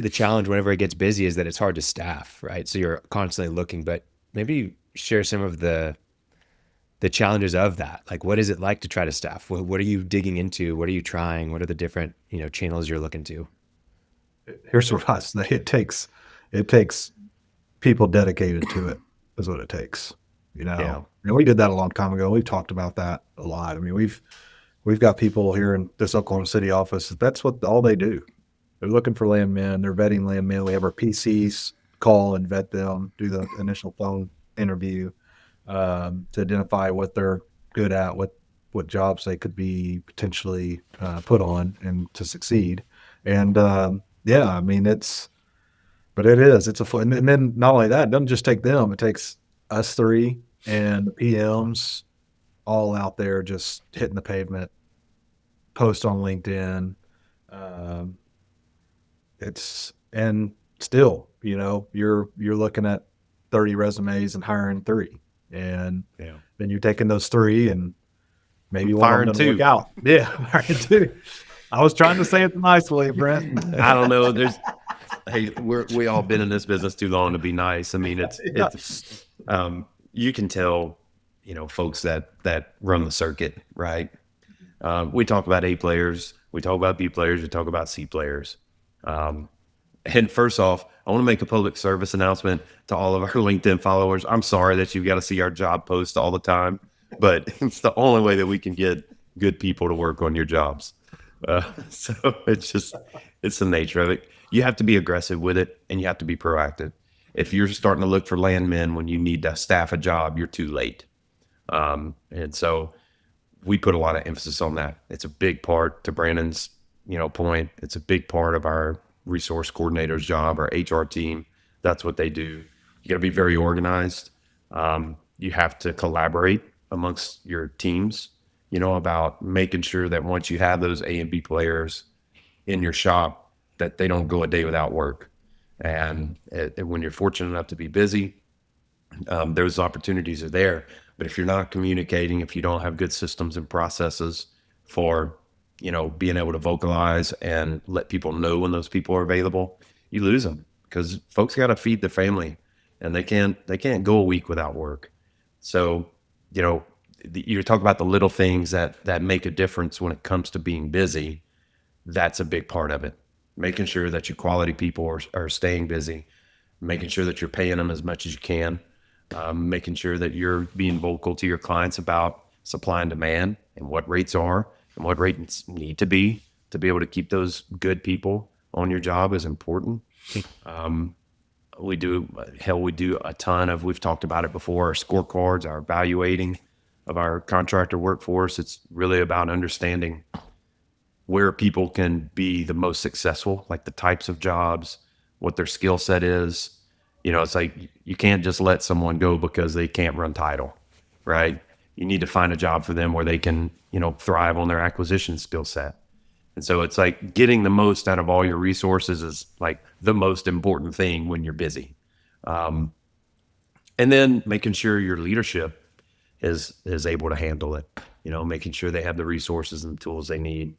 the challenge whenever it gets busy is that it's hard to staff, right? So you're constantly looking, but maybe share some of the challenges of that. Like, what is it like to try to staff? What are you digging into? What are you trying? What are the different, channels you're looking to? Here's what I say: it takes people dedicated to it. Is what it takes. Yeah. And we did that a long time ago. We've talked about that a lot. I mean, we've got people here in this Oklahoma City office. That's what all they do. They're looking for landmen. They're vetting landmen. We have our PCs call and vet them, do the initial phone interview to identify what they're good at, what jobs they could be potentially put on and to succeed. And yeah, I mean but it is. It's and then not only that, it doesn't just take them. It takes us three and the PMs all out there just hitting the pavement, post on LinkedIn. Um, it's and still, you're looking at 30 resumes and hiring three, and Yeah. then you're taking those three and maybe one of them Firing doesn't work two. out. Yeah, hiring two. I was trying to say it the nice way, Brent. I don't know. Hey, we all been in this business too long to be nice. I mean, Yeah. you can tell, folks that run the circuit, right? We talk about A players, we talk about B players, we talk about C players. And first off, I want to make a public service announcement to all of our LinkedIn followers. I'm sorry that you've got to see our job posts all the time, but it's the only way that we can get good people to work on your jobs. So it's the nature of it. You have to be aggressive with it and you have to be proactive. If you're starting to look for landmen when you need to staff a job, you're too late. And so we put a lot of emphasis on that. It's a big part to Brandon's, point. It's a big part of our resource coordinator's job, our HR team. That's what they do. You got to be very organized. You have to collaborate amongst your teams, about making sure that once you have those A and B players in your shop, that they don't go a day without work. And when you're fortunate enough to be busy, those opportunities are there. But if you're not communicating, if you don't have good systems and processes for, being able to vocalize and let people know when those people are available, you lose them because folks got to feed the family and they can't go a week without work. So, you talk about the little things that make a difference when it comes to being busy. That's a big part of it. Making sure that your quality people are staying busy, making sure that you're paying them as much as you can, making sure that you're being vocal to your clients about supply and demand and what rates are and what rates need to be able to keep those good people on your job is important. We do, we do a ton of, we've talked about it before, our scorecards, our evaluating of our contractor workforce. It's really about understanding where people can be the most successful, like the types of jobs, what their skill set is. It's like you can't just let someone go because they can't run title, right? You need to find a job for them where they can, thrive on their acquisition skill set. And so it's like getting the most out of all your resources is like the most important thing when you're busy. Um, and then making sure your leadership is able to handle it, making sure they have the resources and the tools they need.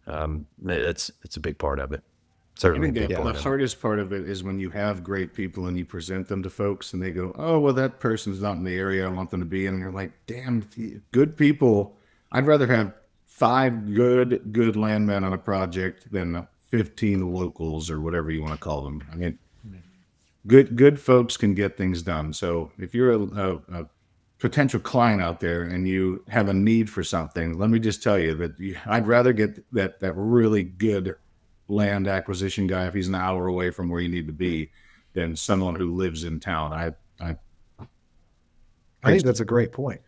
It's a big part of it. I Certainly a think big the part of it. hardest part of it is when you have great people and you present them to folks and they go, "Oh, well, that person's not in the area I want them to be in." And you're like, "Damn, good people. I'd rather have five good landmen on a project than 15 locals or whatever you want to call them." I mean, good folks can get things done. So if you're a potential client out there and you have a need for something, let me just tell you that I'd rather get that really good land acquisition guy if he's an hour away from where you need to be than someone who lives in town. I think that's a great point.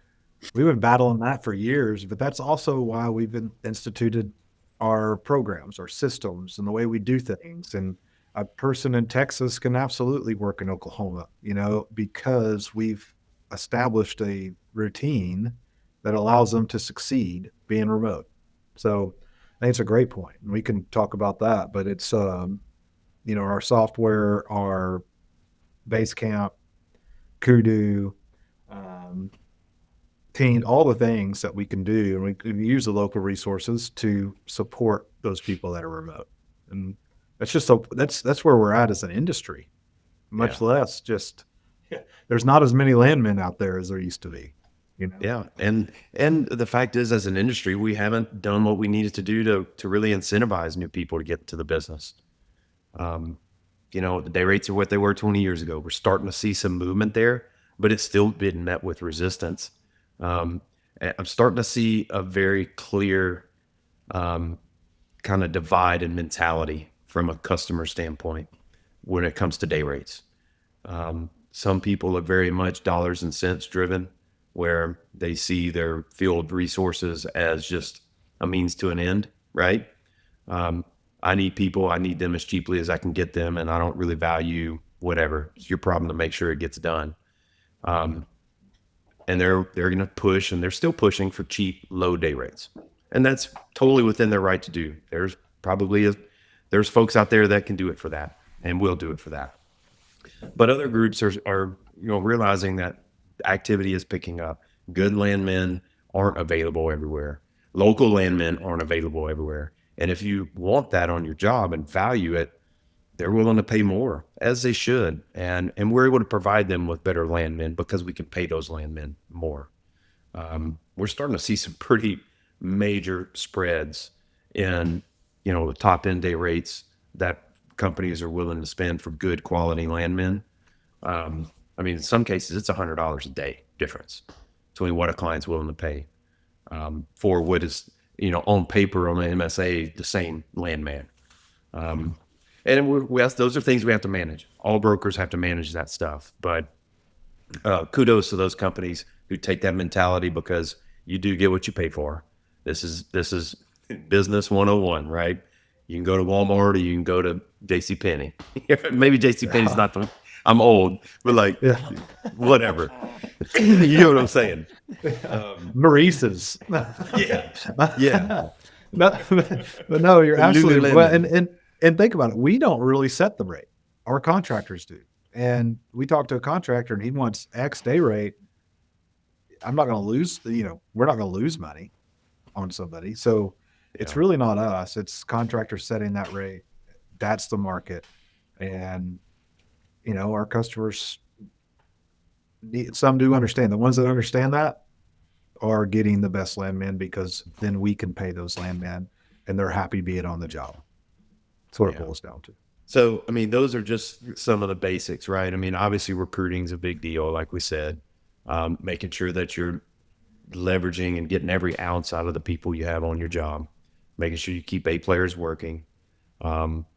We've been battling that for years, but that's also why we've been instituted our programs, our systems, and the way we do things. And a person in Texas can absolutely work in Oklahoma, because we've established a routine that allows them to succeed being remote. So I think it's a great point. And we can talk about that, but it's, our software, our Basecamp, Kudu, um, team, all the things that we can do, and we can use the local resources to support those people that are remote. And that's where we're at as an industry. Much less just there's not as many landmen out there as there used to be. You know? Yeah. And the fact is, as an industry, we haven't done what we needed to do to really incentivize new people to get into the business. You know, the day rates are what they were 20 years ago. We're starting to see some movement there, but it's still been met with resistance. And I'm starting to see a very clear kind of divide in mentality from a customer standpoint when it comes to day rates. Some people are very much dollars and cents driven, where they see their field resources as just a means to an end, right? I need people, I need them as cheaply as I can get them, and I don't really value whatever. It's your problem to make sure it gets done. And they're going to push, and they're still pushing for cheap, low day rates, and that's totally within their right to do. There's folks out there that can do it for that, and will do it for that. But other groups are realizing that activity is picking up. Good landmen aren't available everywhere. Local landmen aren't available everywhere. And if you want that on your job and value it, they're willing to pay more, as they should. And we're able to provide them with better landmen because we can pay those landmen more. We're starting to see some pretty major spreads in, the top end day rates that companies are willing to spend for good quality landmen. In some cases, it's $100 a day difference between what a client's willing to pay for what is, on paper on the MSA, the same landman. And those are things we have to manage. All brokers have to manage that stuff. But kudos to those companies who take that mentality, because you do get what you pay for. This is business 101, right? You can go to Walmart or you can go to JCPenney. Maybe JCPenney's not the... I'm old, but whatever. You know what I'm saying? Maurice's. Yeah. But no, you're absolutely Lululemon. well, and think about it. We don't really set the rate. Our contractors do. And we talk to a contractor and he wants X day rate. I'm not going to lose, we're not going to lose money on somebody. So it's really not us. It's contractors setting that rate. That's the market. And, our customers, some do understand. The ones that understand that are getting the best landmen, because then we can pay those landmen and they're happy being on the job. That's what it boils down to. So, those are just some of the basics, right? Obviously recruiting is a big deal, like we said. Making sure that you're leveraging and getting every ounce out of the people you have on your job. Making sure you keep A players working.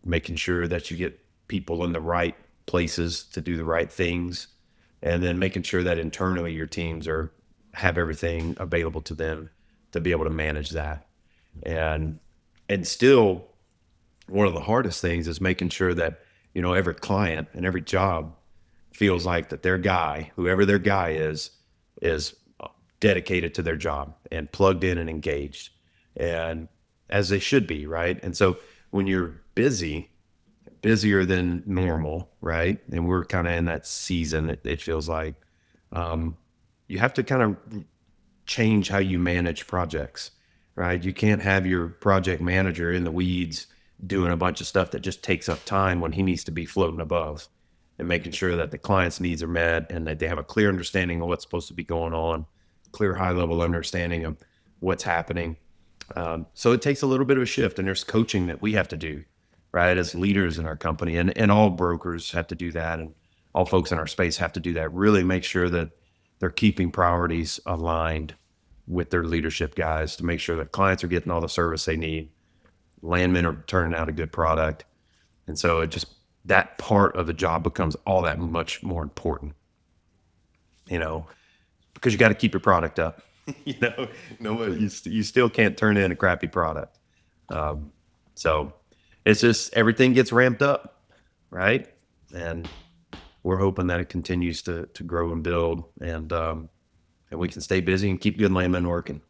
Making sure that you get people in the right places to do the right things. And then making sure that internally your teams have everything available to them to be able to manage that. And still, one of the hardest things is making sure that, every client and every job feels like that their guy, whoever their guy is dedicated to their job and plugged in and engaged, and as they should be, right? And so when you're busier than normal, right? And we're kind of in that season, it feels like, you have to kind of change how you manage projects, right? You can't have your project manager in the weeds doing a bunch of stuff that just takes up time when he needs to be floating above and making sure that the client's needs are met and that they have a clear understanding of what's supposed to be going on, clear high level understanding of what's happening. So it takes a little bit of a shift, and there's coaching that we have to do, right? As leaders in our company, and all brokers have to do that. And all folks in our space have to do that. Really make sure that they're keeping priorities aligned with their leadership guys to make sure that clients are getting all the service they need. Landmen are turning out a good product. And so that part of the job becomes all that much more important, because you got to keep your product up. You still can't turn in a crappy product. So it's just, everything gets ramped up, right? And we're hoping that it continues to grow and build, and we can stay busy and keep good landmen working.